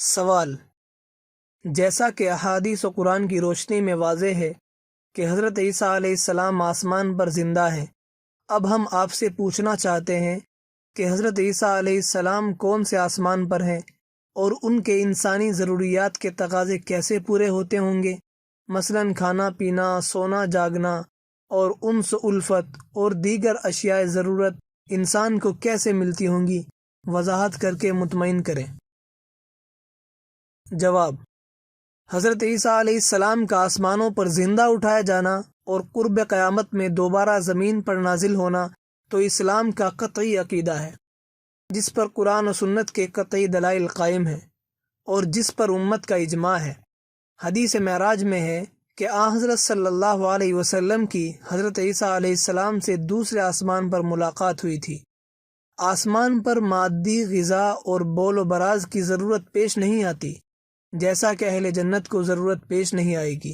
سوال: جیسا کہ احادیث و قرآن کی روشنی میں واضح ہے کہ حضرت عیسیٰ علیہ السلام آسمان پر زندہ ہیں، اب ہم آپ سے پوچھنا چاہتے ہیں کہ حضرت عیسیٰ علیہ السلام کون سے آسمان پر ہیں اور ان کے انسانی ضروریات کے تقاضے کیسے پورے ہوتے ہوں گے، مثلاً کھانا پینا، سونا جاگنا اور انس و الفت اور دیگر اشیاء ضرورت انسان کو کیسے ملتی ہوں گی؟ وضاحت کر کے مطمئن کریں۔ جواب: حضرت عیسیٰ علیہ السلام کا آسمانوں پر زندہ اٹھایا جانا اور قرب قیامت میں دوبارہ زمین پر نازل ہونا تو اسلام کا قطعی عقیدہ ہے، جس پر قرآن و سنت کے قطعی دلائل قائم ہیں اور جس پر امت کا اجماع ہے۔ حدیث معراج میں ہے کہ حضرت صلی اللہ علیہ وسلم کی حضرت عیسیٰ علیہ السلام سے دوسرے آسمان پر ملاقات ہوئی تھی۔ آسمان پر مادی غذا اور بول و براز کی ضرورت پیش نہیں آتی، جیسا کہ اہل جنت کو ضرورت پیش نہیں آئے گی۔